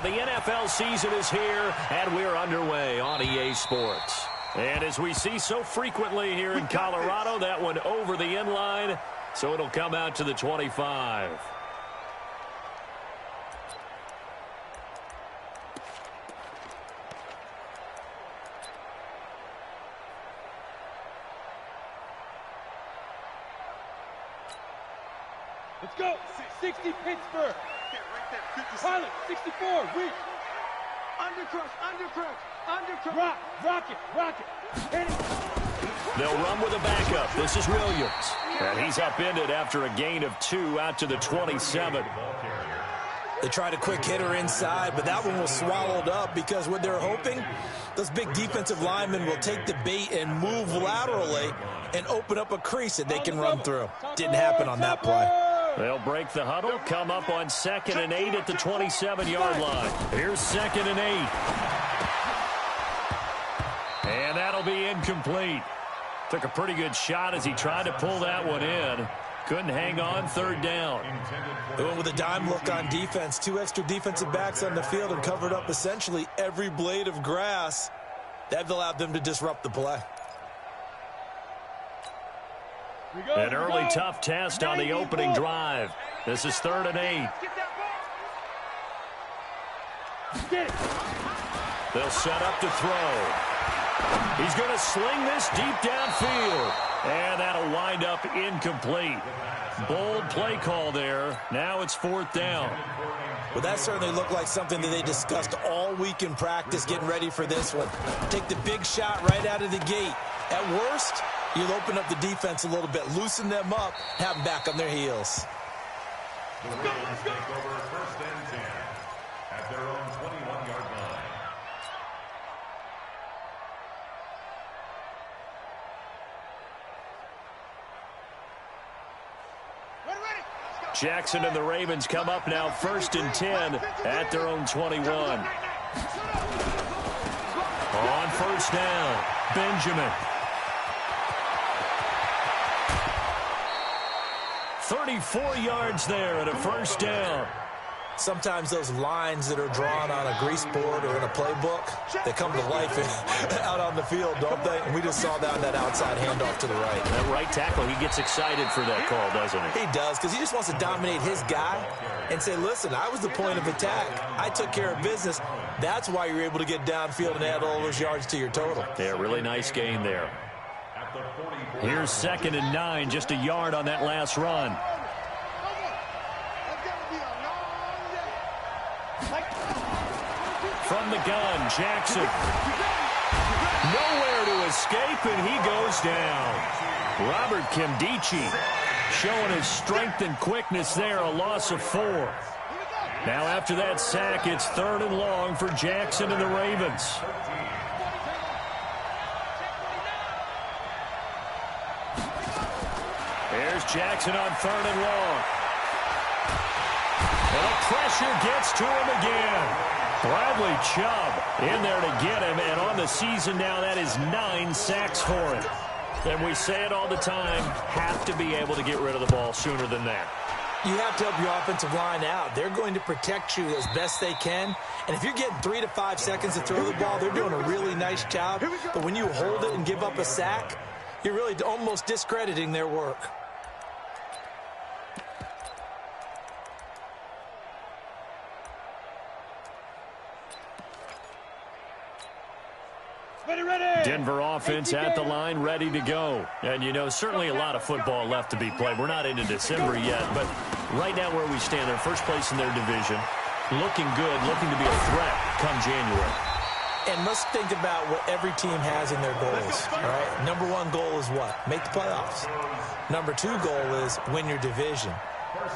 the NFL season is here, and we're underway on EA Sports. And as we see so frequently here in Colorado, that one over the end line, so it'll come out to the 25. Let's go. 60 Pittsburgh. Pilot, 64. Reach. Undercrush. Rock it. Hit it. They'll run with a backup. This is Williams. And he's upended after a gain of 2 out to the 27. They tried a quick hitter inside, but that one was swallowed up because what they're hoping, those big defensive linemen will take the bait and move laterally and open up a crease that they can run through. Didn't happen on that play. They'll break the huddle, come up on 2nd and 8 at the 27-yard line. Here's 2nd and 8. And that'll be incomplete. Took a pretty good shot as he tried to pull that one in. Couldn't hang on, 3rd down. They went with a dime look on defense. 2 extra defensive backs on the field and covered up essentially every blade of grass. That allowed them to disrupt the play. An early tough test on the opening drive. This is 3rd and 8. They'll set up to throw. He's going to sling this deep downfield. And that'll wind up incomplete. Bold play call there. Now it's 4th down. Well, that certainly looked like something that they discussed all week in practice, getting ready for this one. Take the big shot right out of the gate. At worst, you'll open up the defense a little bit, loosen them up, have them back on their heels. The Ravens take over 1st and 10 at their own 21-yard line. Jackson and the Ravens come up now 1st and 10 at their own 21. On 1st down, Benjamin. 34 yards there at a 1st down. Sometimes those lines that are drawn on a grease board or in a playbook, they come to life out on the field, don't they? And we just saw that outside handoff to the right. That right tackle, he gets excited for that call, doesn't he? He does, because he just wants to dominate his guy and say, listen, I was the point of attack. I took care of business. That's why you're able to get downfield and add all those yards to your total. Yeah, really nice gain there. Here's 2nd and 9, just a yard on that last run. From the gun, Jackson. Nowhere to escape, and he goes down. Robert Nkemdiche showing his strength and quickness there, a loss of 4. Now after that sack, it's 3rd and long for Jackson and the Ravens. There's Jackson on 3rd and long. And the pressure gets to him again. Bradley Chubb in there to get him, and on the season now, that is 9 sacks for him. And we say it all the time, have to be able to get rid of the ball sooner than that. You have to help your offensive line out. They're going to protect you as best they can. And if you're getting 3 to 5 seconds to throw the ball, they're doing a really nice job. But when you hold it and give up a sack, you're really almost discrediting their work. Denver offense at the line, ready to go. And, you know, certainly a lot of football left to be played. We're not into December yet, but right now where we stand, they're first place in their division. Looking good, looking to be a threat come January. And let's think about what every team has in their goals, all right? Number 1 goal is what? Make the playoffs. Number 2 goal is win your division.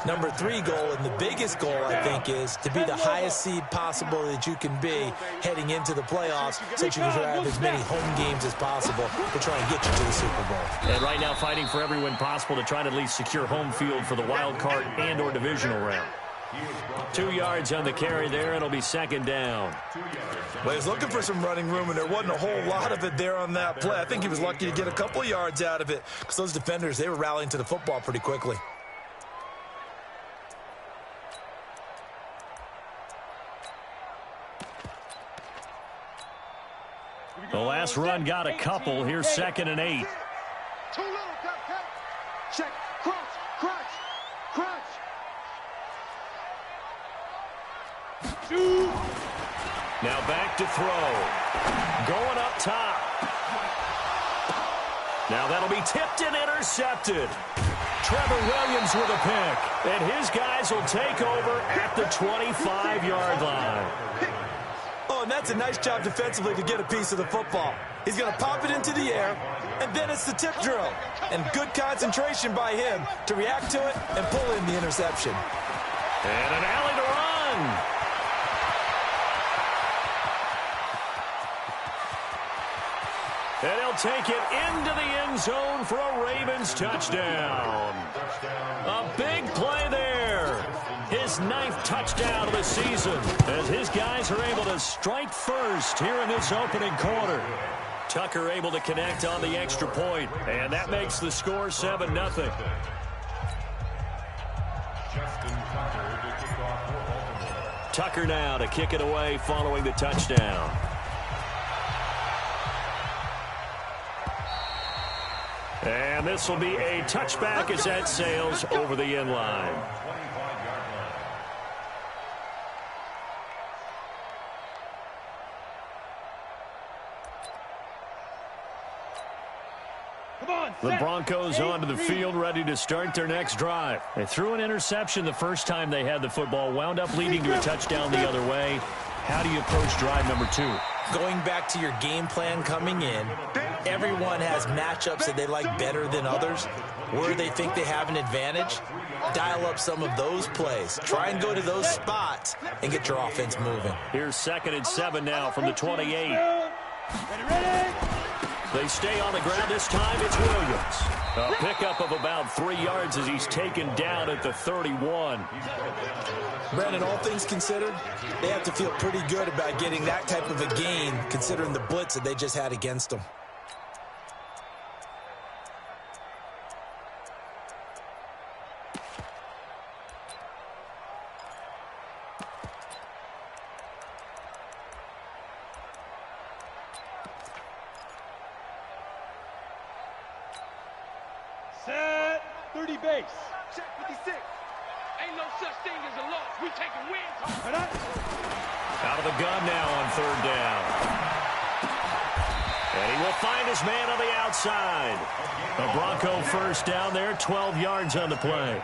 Number 3 goal, and the biggest goal, I think, is to be the highest seed possible that you can be heading into the playoffs so that you can have as many home games as possible to try and get you to the Super Bowl. And right now fighting for every win possible to try to at least secure home field for the wild card and or divisional round. 2 yards on the carry there. It'll be 2nd down. Well, he was looking for some running room, and there wasn't a whole lot of it there on that play. I think he was lucky to get a couple yards out of it because those defenders, they were rallying to the football pretty quickly. The last run got a couple. Here's 2nd and 8. Too little, cut. Check, crunch. Shoot. Now back to throw. Going up top. Now that'll be tipped and intercepted. Trevor Williams with a pick. And his guys will take over at the 25-yard line. Oh, and that's a nice job defensively to get a piece of the football. He's going to pop it into the air, and then it's the tip drill. And good concentration by him to react to it and pull in the interception. And an alley to run. And he'll take it into the end zone for a Ravens touchdown. A big play there. His 9th touchdown of the season as his guys are able to strike first here in this opening quarter. Tucker able to connect on the extra point, and that makes the score 7-0. Tucker now to kick it away following the touchdown. And this will be a touchback as that sails over the end line. The Broncos onto the field, ready to start their next drive. They threw an interception the first time they had the football, wound up leading to a touchdown the other way. How do you approach drive number 2? Going back to your game plan coming in, everyone has matchups that they like better than others. Where they think they have an advantage, dial up some of those plays. Try and go to those spots and get your offense moving. Here's 2nd and 7 now from the 28. Ready. They stay on the ground this time. It's Williams. A pickup of about 3 yards as he's taken down at the 31. Brandon, all things considered, they have to feel pretty good about getting that type of a gain considering the blitz that they just had against them. Set. 30 base. Check 56. Ain't no such thing as a loss. We taking wins. Out of the gun now on 3rd down. And he will find his man on the outside. A Bronco first down there, 12 yards on the play.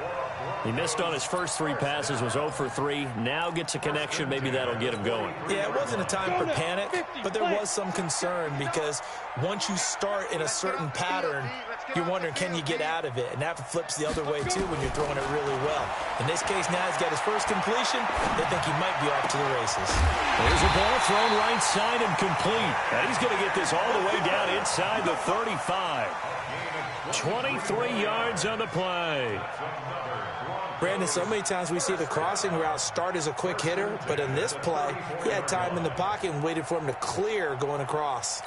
He missed on his first 3 passes, was 0 for 3. Now gets a connection. Maybe that'll get him going. Yeah, it wasn't a time for panic, but there was some concern because once you start in a certain pattern, you're wondering, can you get out of it? And that flips the other way, too, when you're throwing it really well. In this case, now he's got his first completion. They think he might be off to the races. There's a ball thrown right side and complete. And he's going to get this all the way down inside the 35. 23 yards on the play. Brandon, so many times we see the crossing route start as a quick hitter, but in this play, he had time in the pocket and waited for him to clear going across.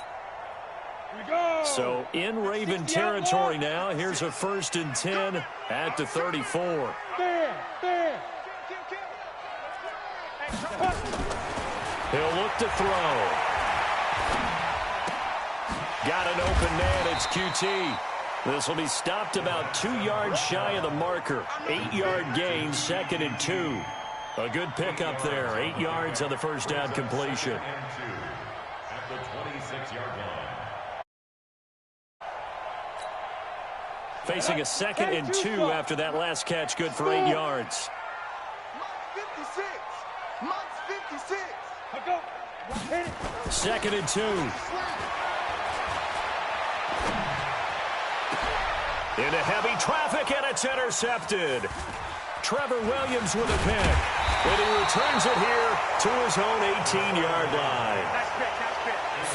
So in Raven territory now. Here's a 1st and 10 at the 34. He'll look to throw. Got an open man. It's QT. This will be stopped about 2 yards shy of the marker. 8-yard gain, 2nd and 2. A good pickup there. 8 yards on the first down completion. At the 26-yard line. Facing a 2nd and 2 after that last catch, good for 8 yards. Mike's 56. 2nd and 2. Into heavy traffic, and it's intercepted. Trevor Williams with a pick. And he returns it here to his own 18-yard line.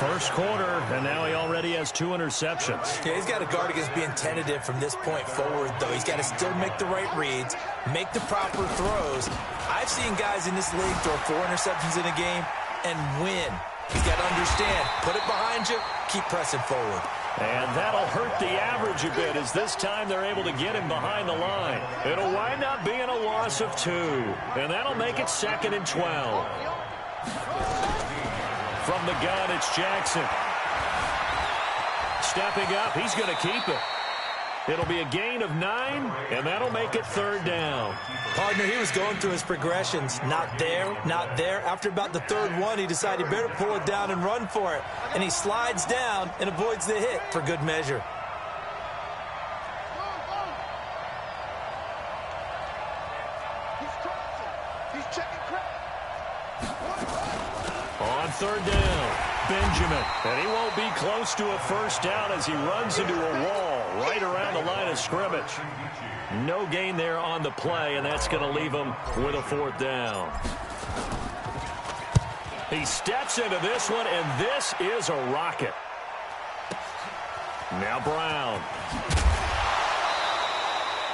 First quarter, and now he already has 2 interceptions. Yeah, he's got to guard against being tentative from this point forward, though. He's got to still make the right reads, make the proper throws. I've seen guys in this league throw 4 interceptions in a game and win. He's got to understand, put it behind you, keep pressing forward. And that'll hurt the average a bit as this time they're able to get him behind the line. It'll wind up being a loss of 2. And that'll make it 2nd and 12. From the gun, it's Jackson. stepping up. He's going to keep it. It'll be a gain of 9, and that'll make it third down. Partner, he was going through his progressions. Not there, not there. After about the third one, he decided he better pull it down and run for it. And he slides down and avoids the hit for good measure. On third down, Benjamin. And he won't be close to a first down as he runs into a wall right around the line of scrimmage. No gain there on the play, and that's going to leave him with a fourth down. He steps into this one, and this is a rocket. Now Brown.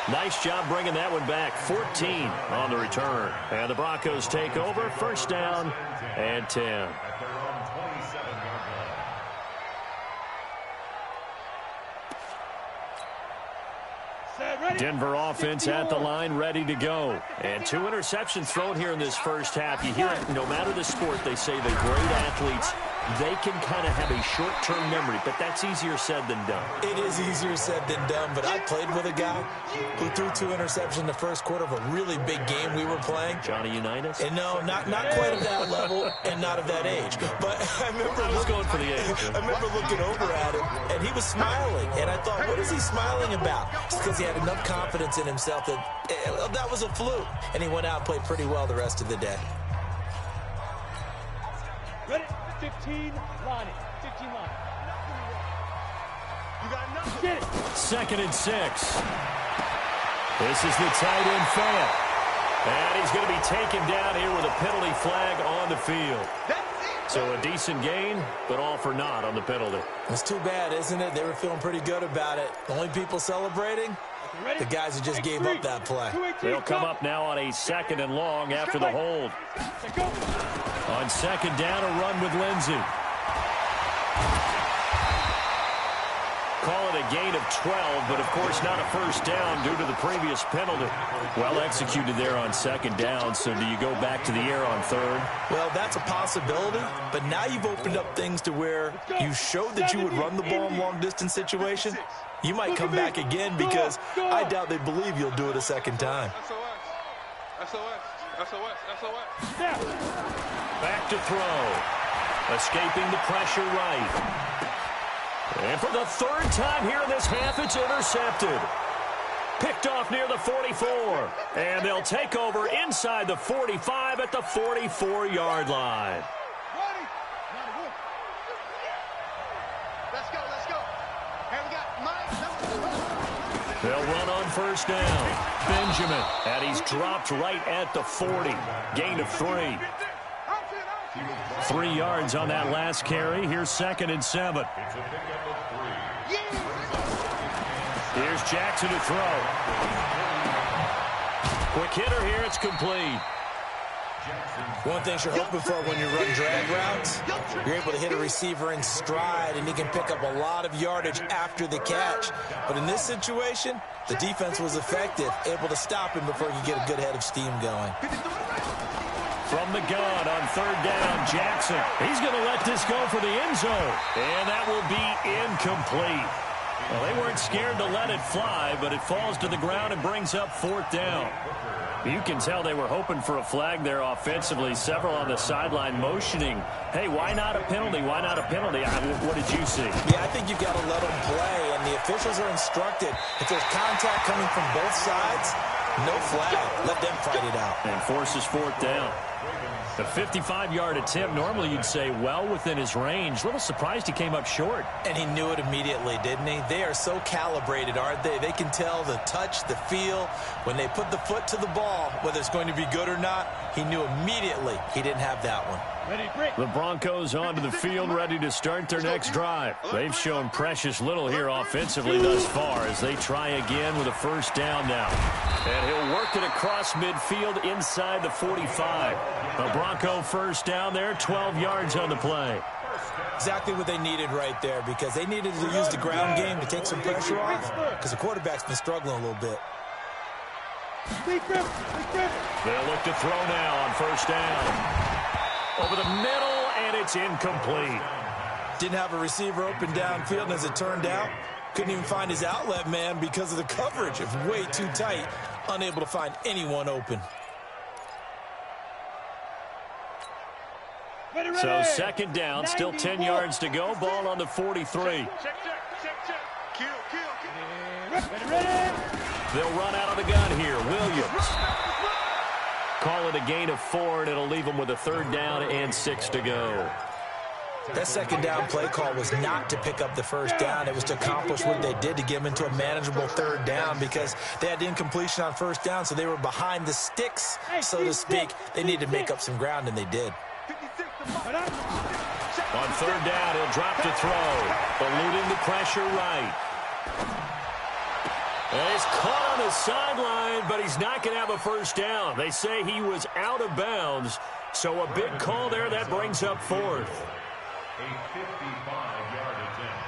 Nice job bringing that one back. 14 on the return. And the Broncos take over. First down and 10. Denver offense at the line, ready to go. And 2 interceptions thrown here in this first half. You hear it, no matter the sport, they say the great athletes, they can kind of have a short-term memory, but that's easier said than done. It is easier said than done, but I played with a guy who threw 2 interceptions in the first quarter of a really big game we were playing. Johnny Unitas? And no, not quite of that level and not of that age. But I remember going for the age. I remember looking over at him, and he was smiling. And I thought, what is he smiling about? It's because he had enough confidence in himself that was a fluke. And he went out and played pretty well the rest of the day. Ready? 15 line it. 15 line. You got nothing. Get it. 2nd and 6. This is the tight end Fant. And he's going to be taken down here with a penalty flag on the field. So a decent gain, but all for naught on the penalty. It's too bad, isn't it? They were feeling pretty good about it. The only people celebrating, the guys who just gave up that play. They'll come up now on a 2nd and long after the hold. On 2nd down, a run with Lindsey. Call it a gain of 12, but of course not a first down due to the previous penalty. Well executed there on 2nd down, so do you go back to the air on 3rd? Well, that's a possibility, but now you've opened up things to where you showed that you would run the ball in long-distance situation. You might come back again because I doubt they believe you'll do it a second time. Back to throw. Escaping the pressure right. And for the 3rd time here in this half, it's intercepted. Picked off near the 44. And they'll take over inside the 45 at the 44-yard line. Let's go. Here we got Mike. They'll run on first down. Benjamin, and he's dropped right at the 40. Gain of 3. 3 yards on that last carry. Here's 2nd and 7. Here's Jackson to throw. Quick hitter here. It's complete. One thing you're hoping for when you run drag routes, you're able to hit a receiver in stride, and he can pick up a lot of yardage after the catch. But in this situation, the defense was effective, able to stop him before he could get a good head of steam going. From the gun on 3rd down, Jackson. He's going to let this go for the end zone. And that will be incomplete. Well, they weren't scared to let it fly, but it falls to the ground and brings up 4th down. You can tell they were hoping for a flag there offensively. Several on the sideline motioning, hey, why not a penalty? Why not a penalty? What did you see? Yeah, I think you've got to let them play, and the officials are instructed. If there's contact coming from both sides, no flag. Let them fight it out. And forces 4th down. The 55-yard attempt, normally you'd say well within his range. A little surprised he came up short. And he knew it immediately, didn't he? They are so calibrated, aren't they? They can tell the touch, the feel. When they put the foot to the ball, whether it's going to be good or not, he knew immediately he didn't have that one. The Broncos onto the field, ready to start their next drive. They've shown precious little here offensively thus far as they try again with a first down now. And he'll work it across midfield inside the 45. A Bronco first down there, 12 yards on the play. Exactly what they needed right there, because they needed to use the ground game to take some pressure off, because the quarterback's been struggling a little bit. They'll look to throw now on first down. Over the middle, and it's incomplete. Didn't have a receiver open downfield, and as it turned out, couldn't even find his outlet man because of the coverage. It was way too tight, unable to find anyone open. So second down, still 10 yards to go. Ball on the 43. They'll run out of the gun here. Williams. Call it a gain of 4, and it'll leave them with a 3rd down and 6 to go. That second down play call was not to pick up the first down. It was to accomplish what they did to get them into a manageable 3rd down because they had incompletion on first down, so they were behind the sticks, so to speak. They needed to make up some ground, and they did. On 3rd down, he'll drop to throw. Eluding the pressure right. And he's caught on the sideline, but he's not going to have a first down. They say he was out of bounds, so a big call there. That brings up 4th. A 55-yard attempt.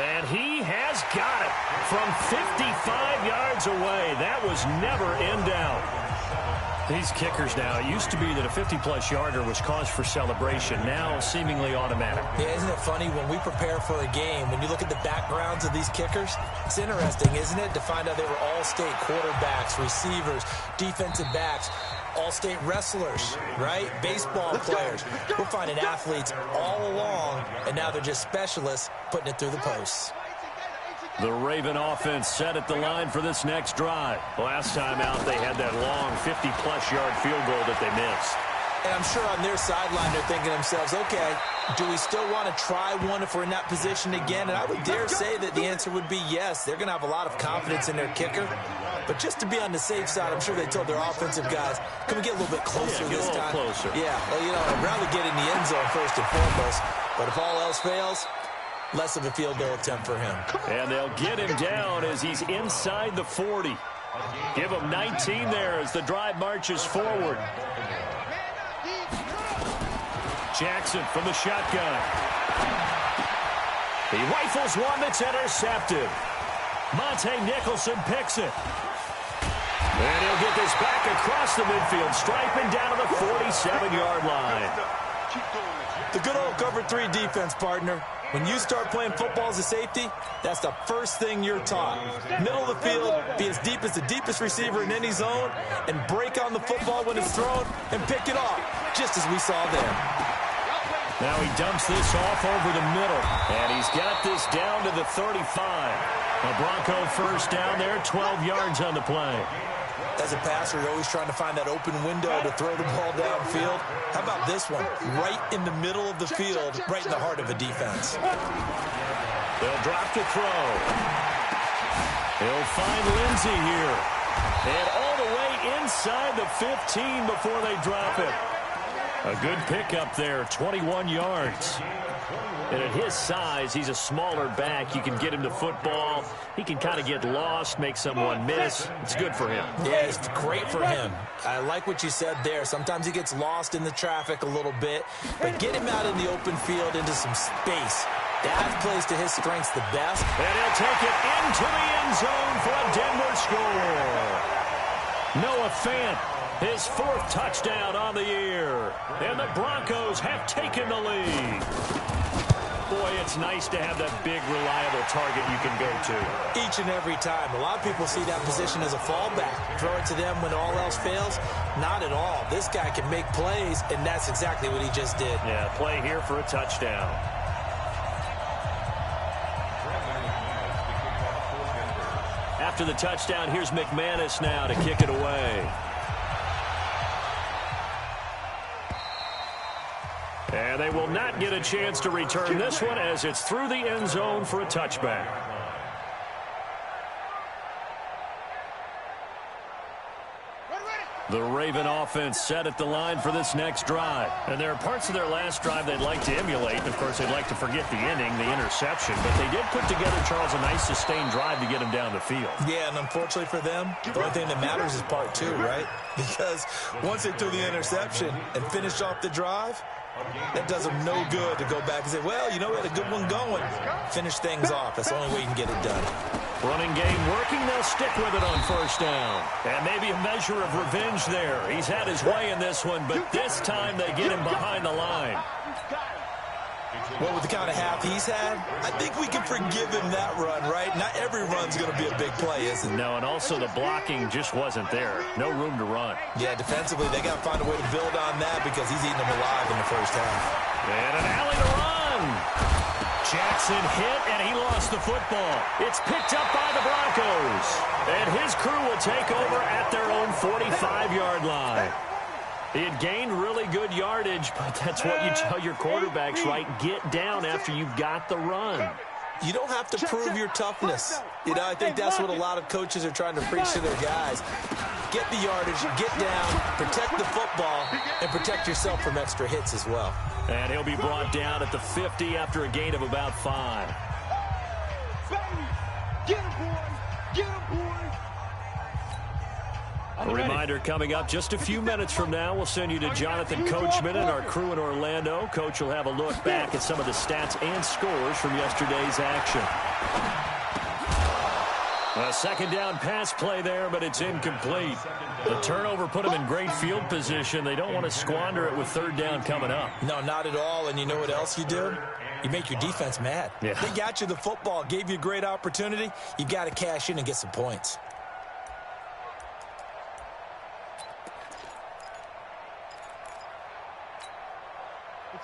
And he has got it from 55 yards away. That was never in doubt. These kickers now, it used to be that a 50-plus yarder was cause for celebration. Now seemingly automatic. Yeah, isn't it funny when we prepare for a game, when you look at the backgrounds of these kickers, it's interesting, isn't it, to find out they were all-state quarterbacks, receivers, defensive backs, all-state wrestlers, right? Baseball players. We're finding athletes all along, and now they're just specialists putting it through the posts. The Raven offense set at the line for this next drive. Last time out, they had that long 50-plus yard field goal that they missed. And I'm sure on their sideline they're thinking to themselves, okay, do we still want to try one if we're in that position again? And I would dare say that the answer would be yes. They're going to have a lot of confidence in their kicker. But just to be on the safe side, I'm sure they told their offensive guys, can we get a little bit closer this time? Closer. Yeah, well, you know, I'd rather get in the end zone first and foremost. But if all else fails, less of a field goal attempt for him. And they'll get him down as he's inside the 40. Give him 19 there as the drive marches forward. Jackson from the shotgun. He rifles one that's intercepted. Monte Nicholson picks it. And he'll get this back across the midfield, striping down to the 47-yard line. The good old cover 3 defense, partner. When you start playing football as a safety, that's the first thing you're taught. Middle of the field, be as deep as the deepest receiver in any zone, and break on the football when it's thrown and pick it off, just as we saw there. Now he dumps this off over the middle, and he's got this down to the 35. A Bronco first down there, 12 yards on the play. As a passer, you're always trying to find that open window to throw the ball downfield. How about this one? Right in the middle of the field, right in the heart of a defense. They'll drop to throw. He'll find Lindsey here. And all the way inside the 15 before they drop it. A good pickup there, 21 yards. And at his size, he's a smaller back. You can get him to football. He can kind of get lost, make someone miss. It's good for him. Yeah, it's great for him. I like what you said there. Sometimes he gets lost in the traffic a little bit. But get him out in the open field into some space. That plays to his strengths the best. And he'll take it into the end zone for a Denver score. Noah Fant, his 4th touchdown on the year. And the Broncos have taken the lead. Boy, it's nice to have that big, reliable target you can go to. Each and every time. A lot of people see that position as a fallback. Throw it to them when all else fails. Not at all. This guy can make plays, and that's exactly what he just did. Yeah, play here for a touchdown. After the touchdown, here's McManus now to kick it away. And they will not get a chance to return this one as it's through the end zone for a touchback. The Raven offense set at the line for this next drive. And there are parts of their last drive they'd like to emulate. Of course, they'd like to forget the inning, the interception. But they did put together, Charles, a nice sustained drive to get him down the field. Yeah, and unfortunately for them, the only thing that matters is part 2, right? Because once they threw the interception and finished off the drive, That does them no good to go back and say, well, you know, we had a good one going. Finish things off. That's the only way you can get it done. Running game working. They'll stick with it on first down. And maybe a measure of revenge there. He's had his way in this one, but this time they get him behind the line. Well, with the kind of half he's had, I think we can forgive him that run, right? Not every run's going to be a big play, is it? No, and also the blocking just wasn't there. No room to run. Yeah, defensively, they got to find a way to build on that because he's eating them alive in the first half. And an alley to run. Jackson hit, and he lost the football. It's picked up by the Broncos. And his crew will take over at their own 45-yard line. He had gained really good yardage, but that's what you tell your quarterbacks, right? Get down after you've got the run. You don't have to prove your toughness. You know, I think that's what a lot of coaches are trying to preach to their guys. Get the yardage, get down, protect the football, and protect yourself from extra hits as well. And he'll be brought down at the 50 after a gain of about 5. Get him, boy! Get him, boy! A reminder coming up just a few minutes from now. We'll send you to Jonathan Coachman and our crew in Orlando. Coach will have a look back at some of the stats and scores from yesterday's action. A second down pass play there, but it's incomplete. The turnover put them in great field position. They don't want to squander it with third down coming up. No, not at all. And you know what else you do? You make your defense mad. Yeah. They got you the football, gave you a great opportunity. You've got to cash in and get some points.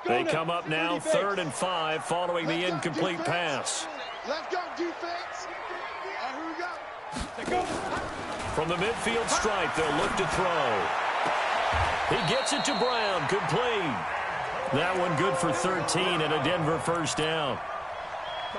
They come up now, 3rd and 5, following the incomplete pass. Let's go, defense. Here we go. From the midfield stripe, they'll look to throw. He gets it to Brown, complete. That one good for 13 and a Denver first down.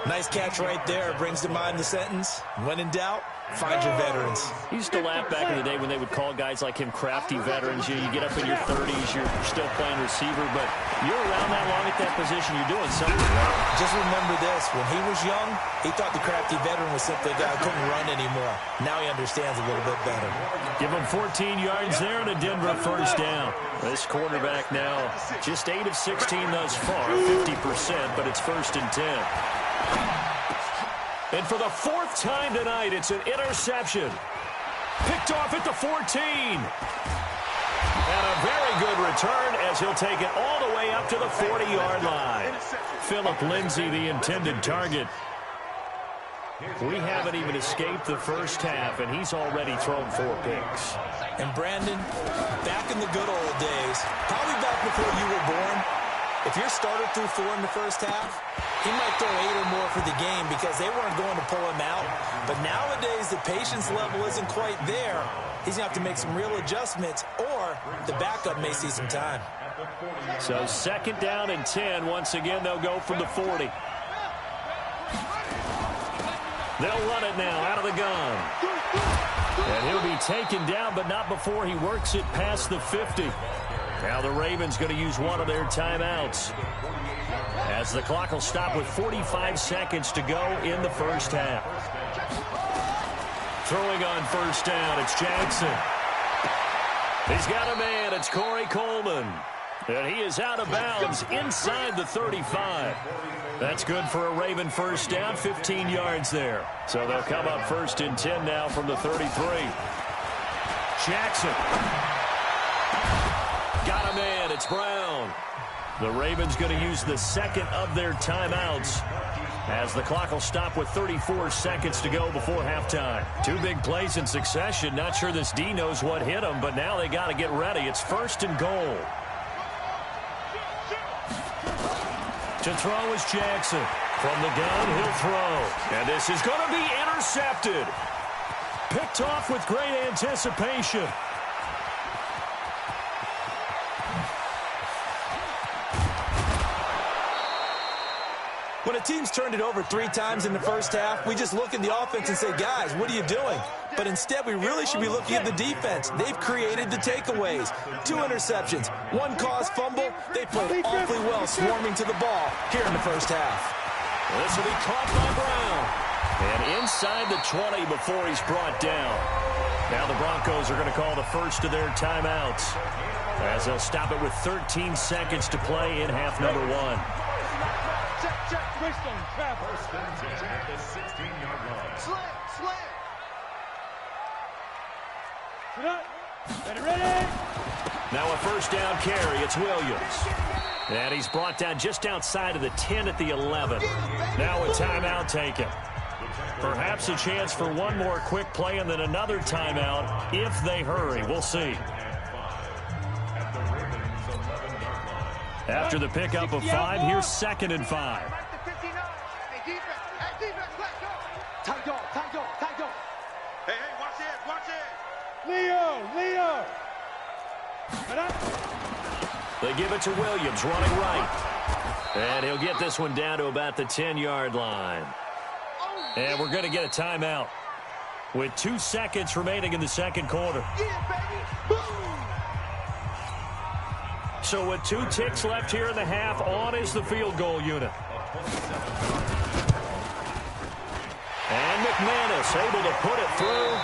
Nice catch right there. Brings to mind the sentence, when in doubt, find your veterans. He used to laugh back in the day when they would call guys like him crafty veterans. You get up in your 30s, you're still playing receiver, but you're around that long at that position, you're doing something right. Just remember this, when he was young, he thought the crafty veteran was simply a guy who couldn't run anymore. Now he understands a little bit better. Give him 14 yards there and a Denver first down. This quarterback now just 8 of 16 thus far, 50%, but it's 1st and 10. And for the 4th time tonight, it's an interception. Picked off at the 14. And a very good return as he'll take it all the way up to the 40-yard line. Philip Lindsay, the intended target. We haven't even escaped the first half, and he's already thrown 4 picks. And Brandon, back in the good old days, probably back before you were born, if your starter threw 4 in the first half, he might throw 8 or more for the game because they weren't going to pull him out. But nowadays, the patience level isn't quite there. He's going to have to make some real adjustments, or the backup may see some time. So 2nd down and 10. Once again, they'll go from the 40. They'll run it now out of the gun. And he'll be taken down, but not before he works it past the 50. Now the Ravens going to use one of their timeouts, as the clock will stop with 45 seconds to go in the first half. Throwing on first down, it's Jackson. He's got a man, it's Corey Coleman. And he is out of bounds inside the 35. That's good for a Raven first down, 15 yards there. So they'll come up 1st and 10 now from the 33. Jackson. Got a man, it's Brown. The Ravens going to use the 2nd of their timeouts, as the clock will stop with 34 seconds to go before halftime. 2 big plays in succession. Not sure this D knows what hit them, but now they got to get ready. It's 1st and goal. To throw is Jackson. From the gun, he'll throw. And this is going to be intercepted. Picked off with great anticipation. When a team's turned it over 3 times in the first half, we just look at the offense and say, guys, what are you doing? But instead, we really should be looking at the defense. They've created the takeaways. 2 interceptions, 1 caused fumble. They played awfully well swarming to the ball here in the first half. This will be caught by Brown. And inside the 20 before he's brought down. Now the Broncos are going to call the first of their timeouts, as they'll stop it with 13 seconds to play in half number one. Check. Twist on travel. First and 10 at the 16-yard line. Slam. Sit up. Ready. Now a first down carry. It's Williams. And he's brought down just outside of the 10 at the 11. Now a timeout taken. Perhaps a chance for one more quick play and then another timeout if they hurry. We'll see. After the pickup of 5, here's 2nd and 5. Hey, watch it. Leo. They give it to Williams, running right. And he'll get this one down to about the 10-yard line. And we're going to get a timeout with 2 seconds remaining in the second quarter. So with 2 ticks left here in the half, on is the field goal unit. And McManus able to put it through.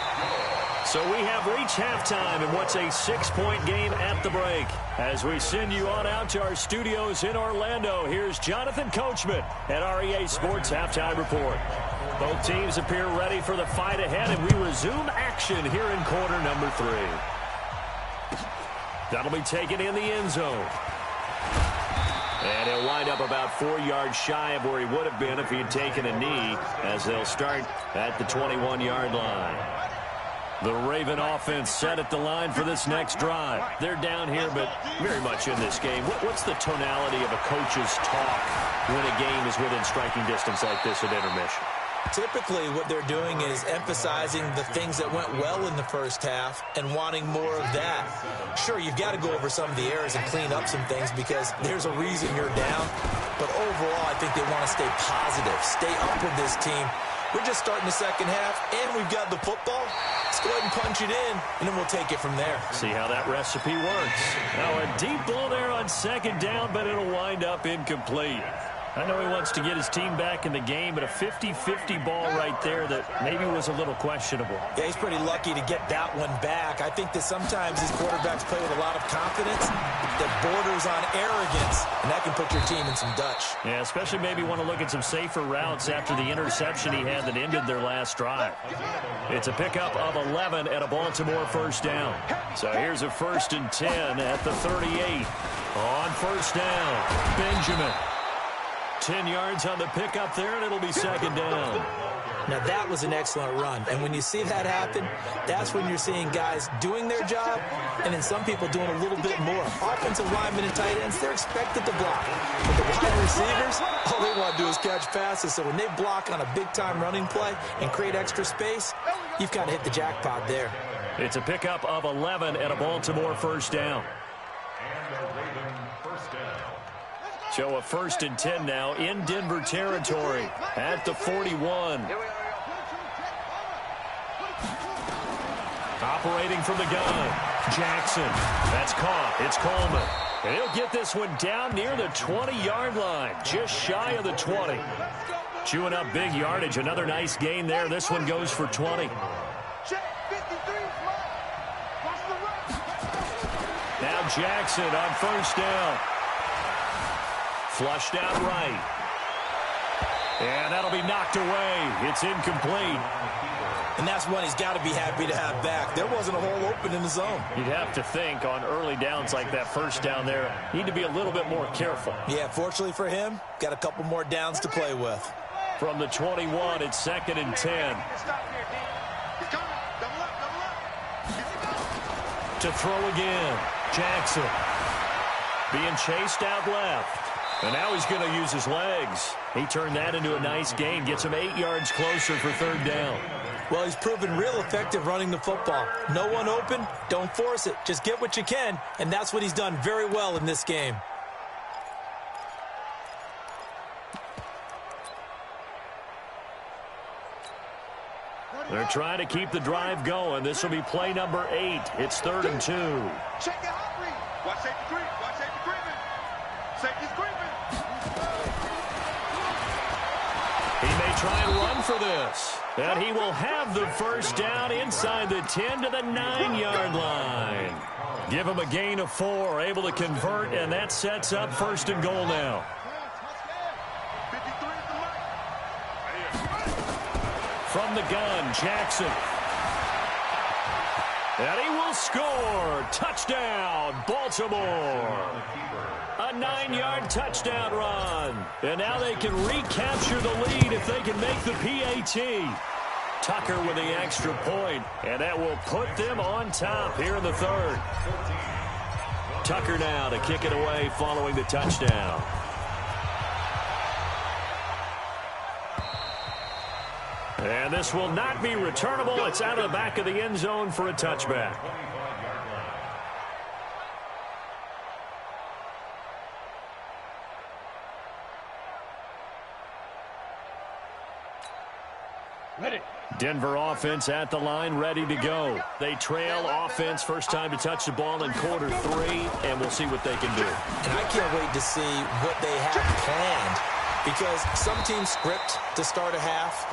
So we have reached halftime in what's a 6-point game at the break. As we send you on out to our studios in Orlando, here's Jonathan Coachman at REA Sports Halftime Report. Both teams appear ready for the fight ahead, and we resume action here in quarter number 3. That'll be taken in the end zone. And he'll wind up about 4 yards shy of where he would have been if he had taken a knee, as they'll start at the 21-yard line. The Raven offense set at the line for this next drive. They're down here, but very much in this game. What's the tonality of a coach's talk when a game is within striking distance like this at intermission? Typically, what they're doing is emphasizing the things that went well in the first half and wanting more of that. Sure, you've got to go over some of the errors and clean up some things because there's a reason you're down. But overall, I think they want to stay positive, stay up with this team. We're just starting the second half, and we've got the football. Let's go ahead and punch it in, and then we'll take it from there. See how that recipe works. Now a deep ball there on second down, but it'll wind up incomplete. I know he wants to get his team back in the game, but a 50-50 ball right there that maybe was a little questionable. Yeah, he's pretty lucky to get that one back. I think that sometimes these quarterbacks play with a lot of confidence that borders on arrogance, and that can put your team in some Dutch. Yeah, especially maybe want to look at some safer routes after the interception he had that ended their last drive. It's a pickup of 11 at a Baltimore first down. So here's a 1st and 10 at the 38. On first down, Benjamin. 10 yards on the pickup there, and it'll be second down. Now, that was an excellent run. And when you see that happen, that's when you're seeing guys doing their job and then some people doing a little bit more. Offensive linemen and tight ends, they're expected to block. But the wide receivers, all they want to do is catch passes. So when they block on a big-time running play and create extra space, you've kind of hit the jackpot there. It's a pickup of 11 at a Baltimore first down. And a Raven first down. So a 1st and 10 now in Denver territory at the 41. Operating from the gun, Jackson. That's caught. It's Coleman. And he'll get this one down near the 20-yard line, just shy of the 20. Chewing up big yardage. Another nice gain there. This one goes for 20. Now Jackson on first down. Flushed out right. And that'll be knocked away. It's incomplete. And that's one he's got to be happy to have back. There wasn't a hole open in the zone. You'd have to think on early downs like that first down there, need to be a little bit more careful. Yeah, fortunately for him, got a couple more downs to play with. From the 21, it's 2nd and 10. To throw again, Jackson. Being chased out left. And now he's going to use his legs. He turned that into a nice gain. Gets him 8 yards closer for 3rd down. Well, he's proven real effective running the football. No one open, don't force it. Just get what you can, and that's what he's done very well in this game. They're trying to keep the drive going. This will be play number 8. It's 3rd and 2. Check the hot read. Watch safety creep. Watch safety creeping. Safety's creeping. He may try and run for this. And he will have the first down inside the 10 to the 9-yard line. Give him a gain of 4, able to convert, and that sets up 1st and goal now. From the gun, Jackson. And he will score. Touchdown, Baltimore. A 9-yard touchdown run. And now they can recapture the lead if they can make the PAT. Tucker with the extra point, and that will put them on top here in the 3rd. Tucker now to kick it away following the touchdown. And this will not be returnable. It's out of the back of the end zone for a touchback. Ready. Denver offense at the line, ready to go. They trail offense, first time to touch the ball in quarter 3, and we'll see what they can do. And I can't wait to see what they have planned, because some teams script to start a half.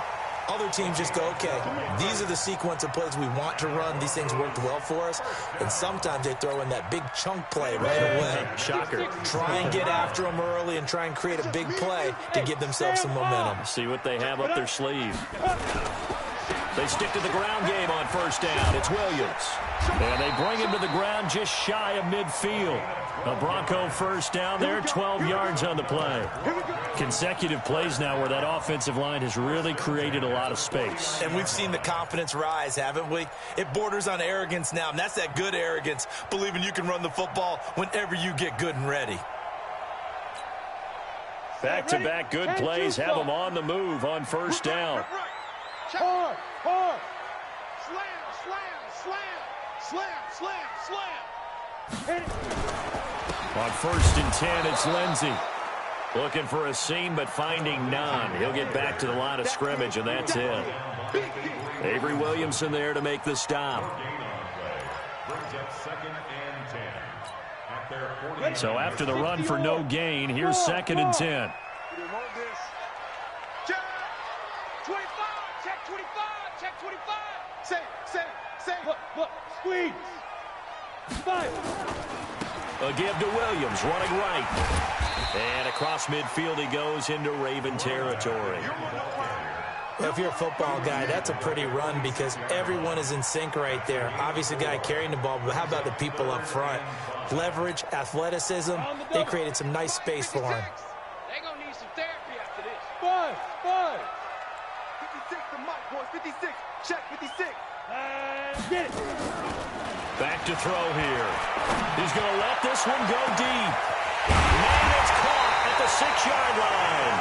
Other teams just go, okay, these are the sequence of plays we want to run. These things worked well for us. And sometimes they throw in that big chunk play right away. Shocker. Try and get after them early and try and create a big play to give themselves some momentum. See what they have up their sleeve. They stick to the ground game on first down. It's Williams. And they bring him to the ground just shy of midfield. A Bronco first down there, 12 yards on the play. Consecutive plays now where that offensive line has really created a lot of space. And we've seen the confidence rise, haven't we? It borders on arrogance now, and that's that good arrogance, believing you can run the football whenever you get good and ready. Back-to-back good plays have them on the move on first down. Hard, hard. Slam. Hit it. On 1st and 10, it's Lindsey. Looking for a seam, but finding none. He'll get back to the line of scrimmage, and that's it. Avery Williamson there to make the stop. So after the run for no gain, here's 2nd and 10. Check 25. Check 25. Check 25. Say. Look. Squeeze. 5. A give to Williams, running right. And across midfield he goes into Raven territory. If you're a football guy, that's a pretty run because everyone is in sync right there. Obviously, the guy carrying the ball, but how about the people up front? Leverage, athleticism, they created some nice space for him. They're going to need some therapy after this. 5. 56 to Mike, boys. 56. Check 56. Get it. Back to throw here. He's going to let this one go deep. And it's caught at the 6-yard line.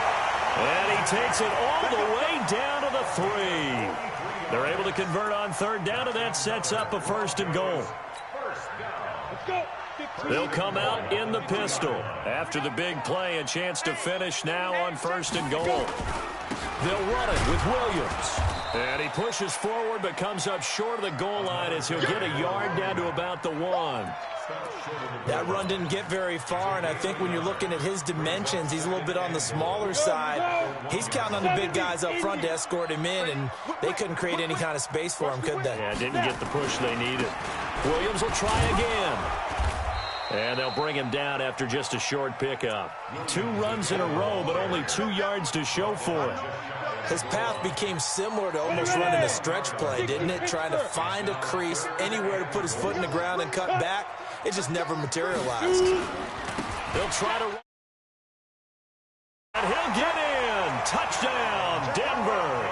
And he takes it all the way down to the 3. They're able to convert on 3rd down, and that sets up a 1st and goal. Let's go. They'll come out in the pistol. After the big play, a chance to finish now on 1st and goal. They'll run it with Williams. And he pushes forward but comes up short of the goal line as he'll get a yard down to about the 1. That run didn't get very far, and I think when you're looking at his dimensions, he's a little bit on the smaller side. He's counting on the big guys up front to escort him in, and they couldn't create any kind of space for him, could they? Yeah, didn't get the push they needed. Williams will try again. And they'll bring him down after just a short pickup. 2 runs in a row, but only 2 yards to show for it. His path became similar to almost running a stretch play, didn't it? Trying to find a crease, anywhere to put his foot in the ground and cut back. It just never materialized. They'll try to... And he'll get in. Touchdown, Denver.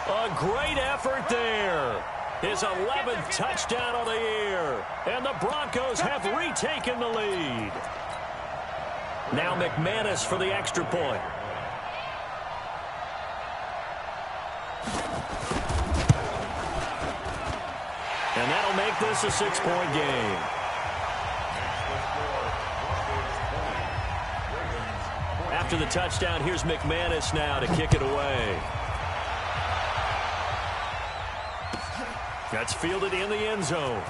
A great effort there. His 11th touchdown of the year. And the Broncos have retaken the lead. Now McManus for the extra point. And that'll make this a 6-point game. After the touchdown, here's McManus now to kick it away. That's fielded in the end zone.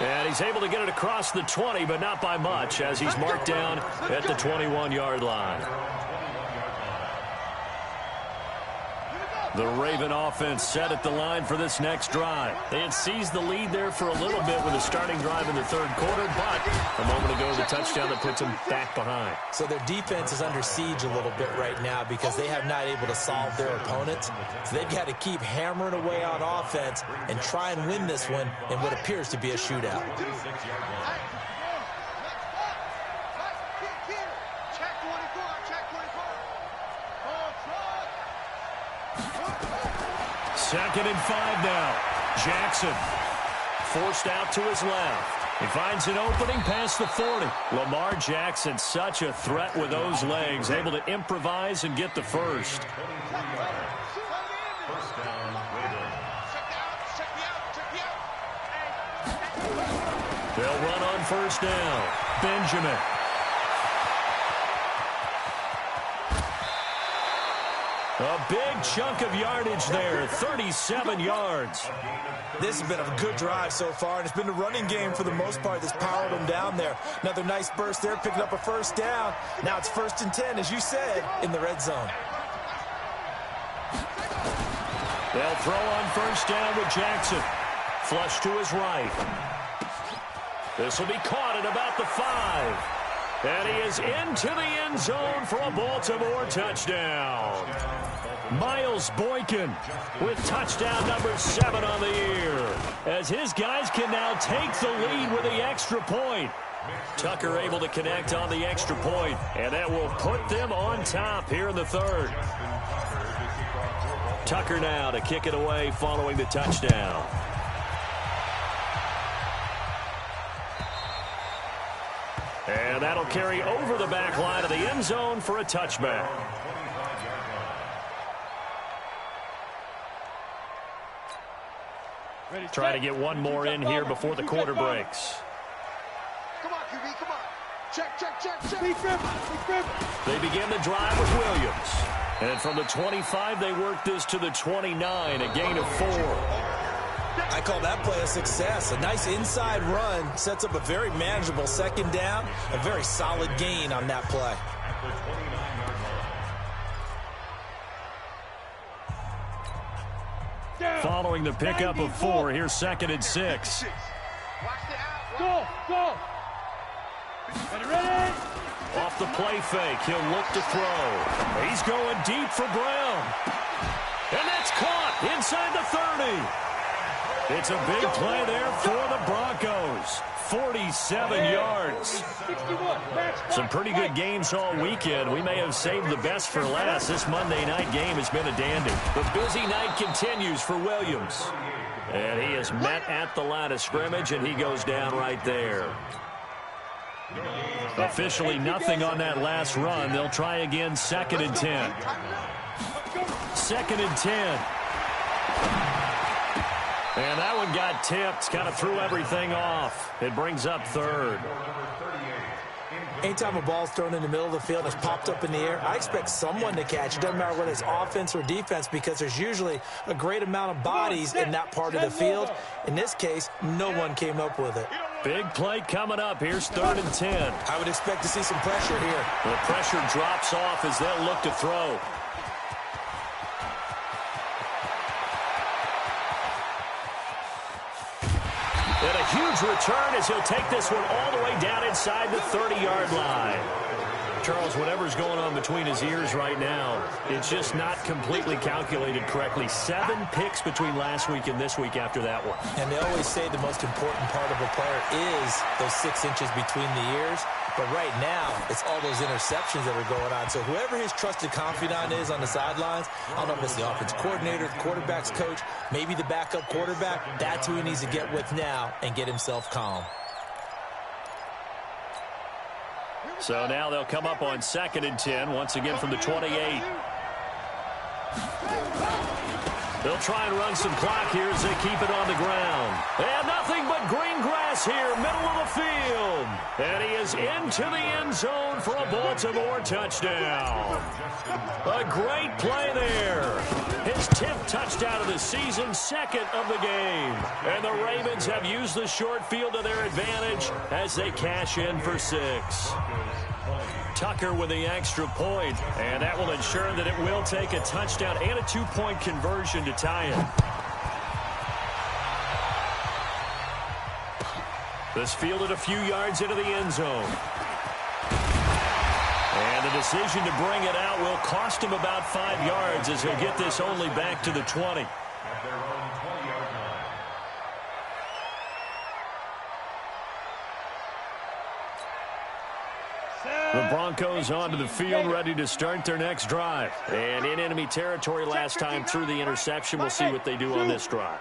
And he's able to get it across the 20, but not by much, as he's marked down at the 21-yard line. The Raven offense set at the line for this next drive. They had seized the lead there for a little bit with a starting drive in the third quarter, but a moment ago the touchdown that puts them back behind. So their defense is under siege a little bit right now because they have not able to solve their opponents. So they've got to keep hammering away on offense and try and win this one in what appears to be a shootout. Second and 5 now. Jackson forced out to his left. He finds an opening past the 40. Lamar Jackson, such a threat with those legs, able to improvise and get the first. They'll run on first down. Benjamin. A big chunk of yardage there, 37 yards. This has been a good drive so far, and it's been a running game for the most part that's powered them down there. Another nice burst there, picking up a first down. Now it's 1st and 10, as you said, in the red zone. They'll throw on first down with Jackson. Flush to his right. This will be caught at about the 5. And he is into the end zone for a Baltimore touchdown. Miles Boykin with touchdown number 7 on the year, as his guys can now take the lead with the extra point. Tucker able to connect on the extra point, and that will put them on top here in the third. Tucker now to kick it away following the touchdown. And that'll carry over the back line of the end zone for a touchback. Try to get one more in here before the quarter breaks. Come on, QB, come on. Check. They begin the drive with Williams. And from the 25, they work this to the 29, a gain of 4. I call that play a success. A nice inside run sets up a very manageable second down. A very solid gain on that play. Following the pickup of 4, here's 2nd and 6. Go. Ready? Off the play fake, he'll look to throw. He's going deep for Brown. And that's caught inside the 30. It's a big play there for the Broncos. 47 yards. Some pretty good games all weekend. We may have saved the best for last. This Monday night game has been a dandy. The busy night continues for Williams. And he is met at the line of scrimmage, and he goes down right there. Officially nothing on that last run. They'll try again, 2nd and 10. 2nd and 10. And that one got tipped, kind of threw everything off. It brings up 3rd. Anytime a ball's thrown in the middle of the field and it's popped up in the air, I expect someone to catch it. Doesn't matter whether it's offense or defense, because there's usually a great amount of bodies in that part of the field. In this case, no one came up with it. Big play coming up. Here's 3rd and 10. I would expect to see some pressure here. The pressure drops off as they'll look to throw. And a huge return as he'll take this one all the way down inside the 30-yard line. Charles, whatever's going on between his ears right now, it's just not completely calculated correctly. 7 picks between last week and this week after that one. And they always say the most important part of a player is those 6 inches between the ears. But right now, it's all those interceptions that are going on. So whoever his trusted confidant is on the sidelines, I don't know if it's the offense coordinator, the quarterback's coach, maybe the backup quarterback, that's who he needs to get with now and get himself calm. So now they'll come up on 2nd and 10, once again from the 28. They'll try and run some clock here as they keep it on the ground. And nothing but green grass here, middle of the field. And he is into the end zone for a Baltimore touchdown. A great play there. His 10th touchdown of the season, second of the game. And the Ravens have used the short field to their advantage as they cash in for 6. Tucker with the extra point, and that will ensure that it will take a touchdown and a 2-point conversion to tie it. This fielded a few yards into the end zone. And the decision to bring it out will cost him about 5 yards as he'll get this only back to the 20. The Broncos onto the field, ready to start their next drive. And in enemy territory last time through the interception. We'll see what they do on this drive.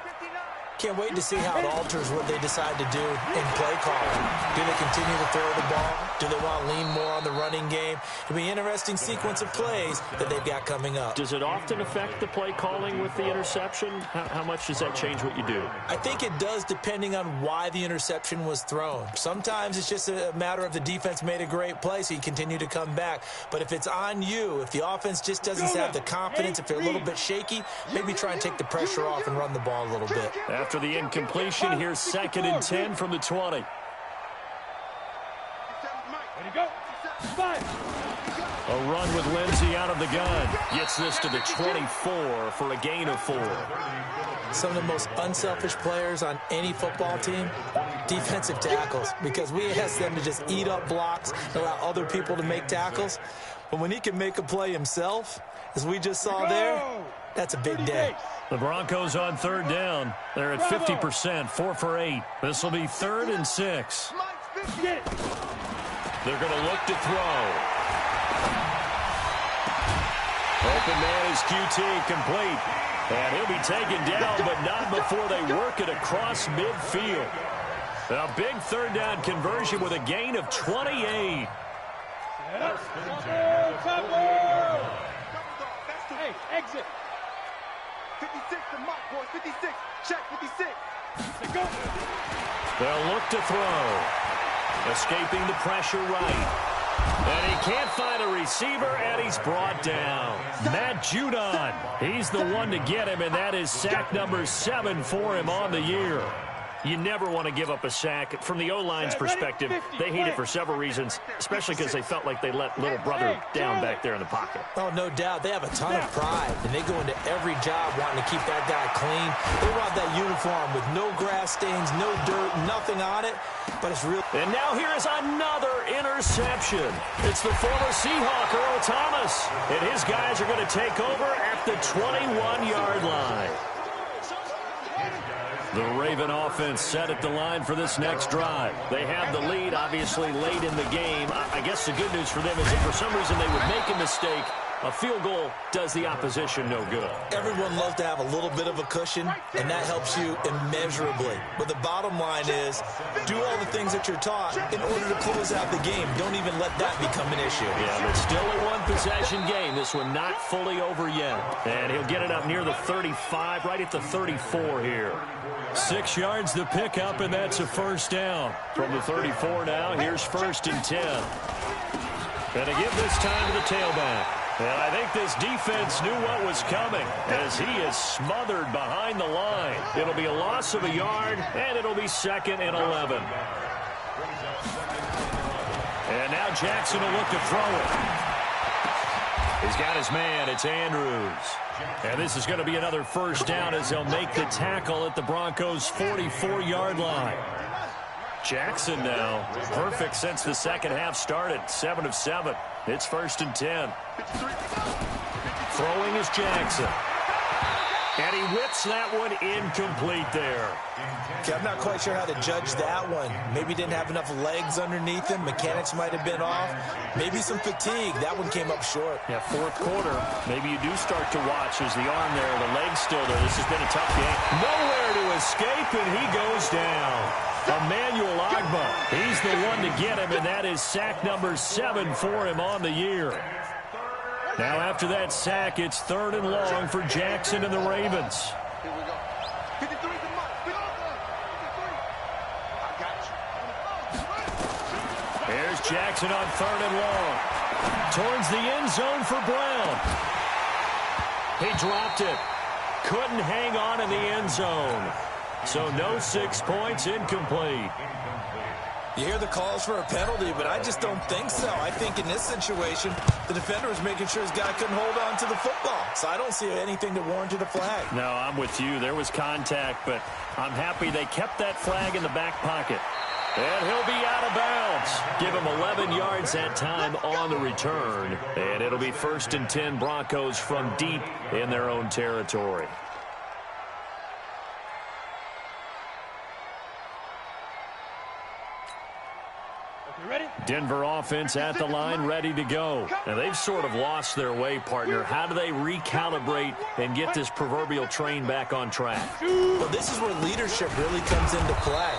Can't wait to see how it alters what they decide to do in play calling. Do they continue to throw the ball? Do they want to lean more on the running game? It'll be an interesting sequence of plays that they've got coming up. Does it often affect the play calling with the interception? How much does that change what you do? I think it does, depending on why the interception was thrown. Sometimes it's just a matter of the defense made a great play, so you continue to come back. But if it's on you, if the offense just doesn't have the confidence, if they're a little bit shaky, maybe try and take the pressure off and run the ball a little bit. After the incompletion, here's 2nd and 10 from the 20. Ready to go. 5. A run with Lindsey out of the gun. Gets this to the 24 for a gain of 4. Some of the most unselfish players on any football team, defensive tackles, because we ask them to just eat up blocks and allow other people to make tackles. But when he can make a play himself, as we just saw there, that's a big day. The Broncos on 3rd down. They're at 50%, 4 for 8. This will be 3rd and 6. They're going to look to throw. Open man is QT, complete. And he'll be taken down, but not before they work it across midfield. A big 3rd down conversion with a gain of 28. Hey, exit. 56 to Mike, boys. 56. Check 56. Let's go. They'll look to throw. Escaping the pressure right. And he can't find a receiver, and he's brought down. Matt Judon, he's the one to get him, and that is sack number 7 for him on the year. You never want to give up a sack. From the O-line's perspective, they hate it for several reasons, especially because they felt like they let little brother down back there in the pocket. Oh, no doubt. They have a ton of pride, and they go into every job wanting to keep that guy clean. They want that uniform with no grass stains, no dirt, nothing on it, but it's real. And now here is another interception. It's the former Seahawk, Earl Thomas, and his guys are going to take over at the 21-yard line. The Raven offense set at the line for this next drive. They have the lead, obviously, late in the game. I guess the good news for them is if for some reason they would make a mistake, a field goal does the opposition no good. Everyone loves to have a little bit of a cushion, and that helps you immeasurably. But the bottom line is, do all the things that you're taught in order to close out the game. Don't even let that become an issue. Yeah, but still a one-possession game. This one not fully over yet. And he'll get it up near the 35, right at the 34 here. 6 yards the pickup, and that's a 1st down. From the 34 now, here's 1st and 10. And to give this time to the tailback. And I think this defense knew what was coming as he is smothered behind the line. It'll be a loss of a yard, and it'll be 2nd and 11. And now Jackson will look to throw it. He's got his man. It's Andrews. And this is going to be another 1st down as they'll make the tackle at the Broncos' 44-yard line. Jackson now, perfect since the second half started, 7 of 7. It's 1st and 10. Throwing is Jackson. And he whips that one incomplete there. Okay, I'm not quite sure how to judge that one. Maybe didn't have enough legs underneath him. Mechanics might have been off. Maybe some fatigue. That one came up short. Yeah, 4th quarter. Maybe you do start to watch as the arm there, the leg's still there. This has been a tough game. Nowhere to escape, and he goes down. Emmanuel Agba, he's the one to get him, and that is sack number 7 for him on the year. Now after that sack, it's 3rd and long for Jackson and the Ravens. Here we go. 53 to Mike. 53. I got you. Here's Jackson on 3rd and long. Towards the end zone for Brown. He dropped it. Couldn't hang on in the end zone. So no 6 points, incomplete. You hear the calls for a penalty, but I just don't think so. I think in this situation, the defender was making sure his guy couldn't hold on to the football. So I don't see anything that warranted a flag. No, I'm with you. There was contact, but I'm happy they kept that flag in the back pocket. And he'll be out of bounds. Give him 11 yards that time on the return. And it'll be 1st and 10 Broncos from deep in their own territory. Denver offense at the line, ready to go. Now, they've sort of lost their way, partner. How do they recalibrate and get this proverbial train back on track? Well, this is where leadership really comes into play.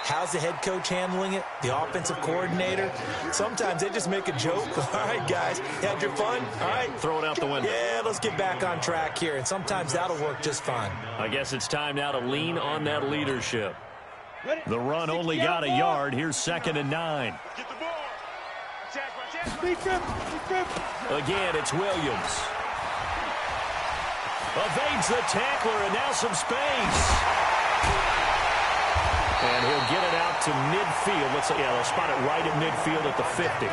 How's the head coach handling it? The offensive coordinator? Sometimes they just make a joke. All right, guys, you had your fun? All right. Throw it out the window. Yeah, let's get back on track here. And sometimes that'll work just fine. I guess it's time now to lean on that leadership. The run only got a yard. Here's 2nd and 9. Get the ball. Again, it's Williams. Evades the tackler, and now some space. And he'll get it out to midfield. They'll spot it right at midfield at the 50.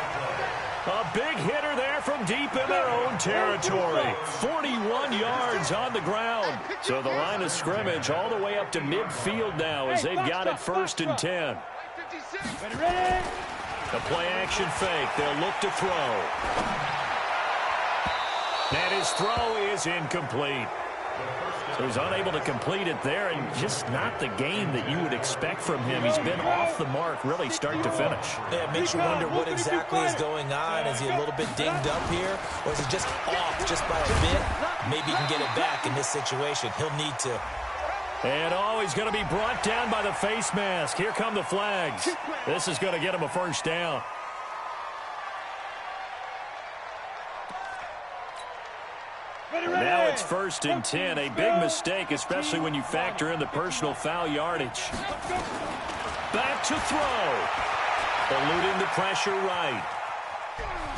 A big hitter there from deep in their own territory. 41 yards on the ground. So the line of scrimmage all the way up to midfield now as they've got it 1st and 10. A play-action fake. They'll look to throw. And his throw is incomplete. So he's unable to complete it there, and just not the game that you would expect from him. He's been off the mark really start to finish. Yeah, it makes you wonder what exactly is going on. Is he a little bit dinged up here, or is he just off just by a bit? Maybe he can get it back in this situation. He'll need to. And he's going to be brought down by the face mask. Here come the flags. This is going to get him a 1st down. Now it's 1st and 10. A big mistake, especially when you factor in the personal foul yardage. Back to throw. Eluding the pressure right.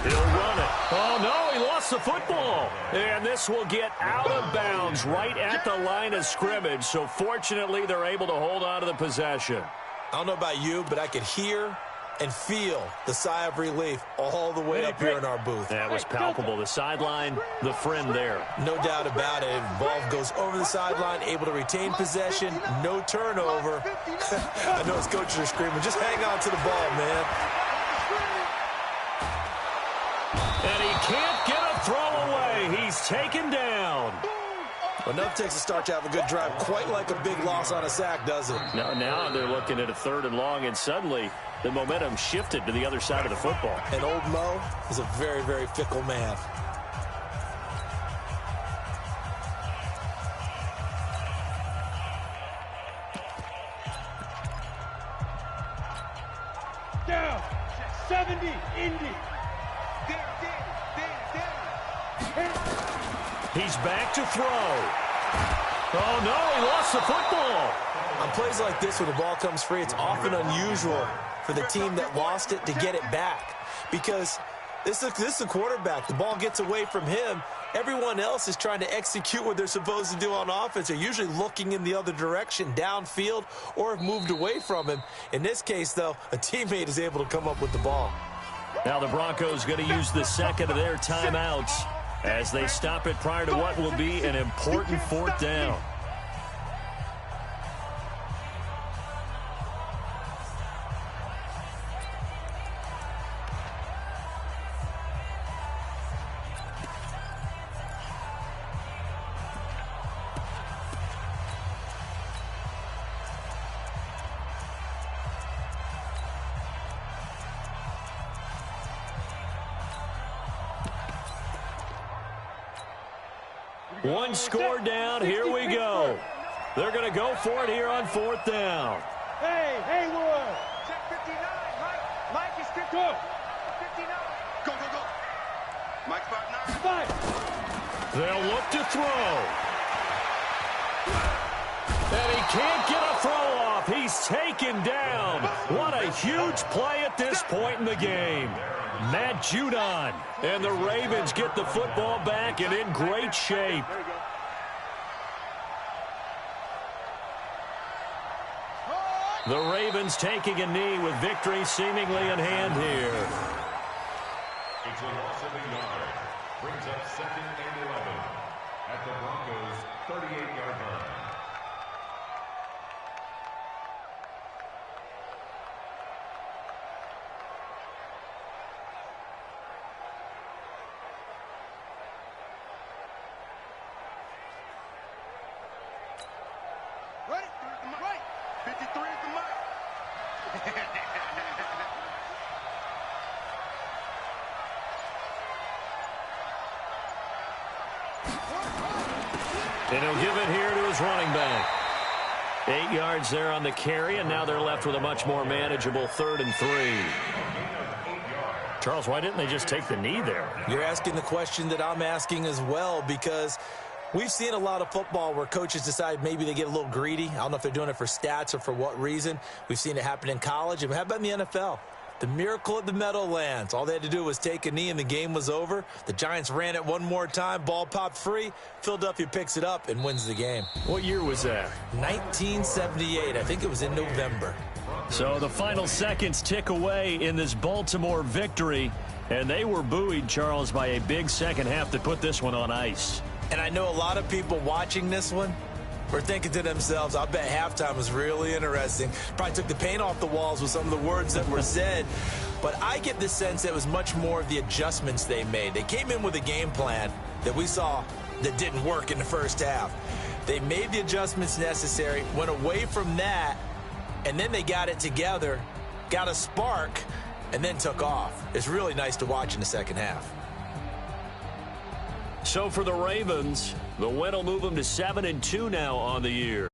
He'll run it. Oh, no, he lost the football. And this will get out of bounds right at the line of scrimmage. So fortunately, they're able to hold on to the possession. I don't know about you, but I could hear and feel the sigh of relief all the way up here in our booth. That was palpable. The sideline, the friend there. No doubt about it. Ball goes over the sideline, able to retain possession, no turnover. I know his coaches are screaming, just hang on to the ball, man. And he can't get a throw away. He's taken down. Enough takes a start to have a good drive. Quite like a big loss on a sack, does it? Now they're looking at a 3rd and long, and suddenly the momentum shifted to the other side of the football. And old Mo is a very, very fickle man. Down. 70. Indy. He's back to throw. Oh, no, he lost the football. On plays like this, when the ball comes free, it's often unusual for the team that lost it to get it back. Because this is the quarterback. The ball gets away from him. Everyone else is trying to execute what they're supposed to do on offense. They're usually looking in the other direction, downfield, or have moved away from him. In this case, though, a teammate is able to come up with the ball. Now the Broncos going to use the second of their timeouts as they stop it prior to what will be an important 4th down. One score down. Here we go. They're going to go for it here on 4th down. Hey, Haywood. Check 59, Mike. Mike is 59. Go. 59. Go, go, go. Mike 5'9". Five. They'll look to throw. And he can't get a throw off. He's taken down. What a huge play at this point in the game. Matt Judon. And the Ravens get the football back and in great shape. The Ravens taking a knee with victory seemingly in hand here. It's a loss of a yard. Brings up 2nd and 11 at the Broncos' 38-yard line. Right, right. 53 is the mic. And he'll give it here to his running back. 8 yards there on the carry, and now they're left with a much more manageable 3rd and 3. Charles, why didn't they just take the knee there? You're asking the question that I'm asking as well, because we've seen a lot of football where coaches decide maybe they get a little greedy. I don't know if they're doing it for stats or for what reason. We've seen it happen in college. And how about in the NFL? The miracle at the Meadowlands. All they had to do was take a knee and the game was over. The Giants ran it one more time. Ball popped free. Philadelphia picks it up and wins the game. What year was that? 1978. I think it was in November. So the final seconds tick away in this Baltimore victory. And they were buoyed, Charles, by a big second half that put this one on ice. And I know a lot of people watching this one were thinking to themselves, I bet halftime was really interesting. Probably took the paint off the walls with some of the words that were said. But I get the sense that it was much more of the adjustments they made. They came in with a game plan that we saw that didn't work in the first half. They made the adjustments necessary, went away from that, and then they got it together, got a spark, and then took off. It's really nice to watch in the second half. So for the Ravens, the win will move them to 7-2 now on the year.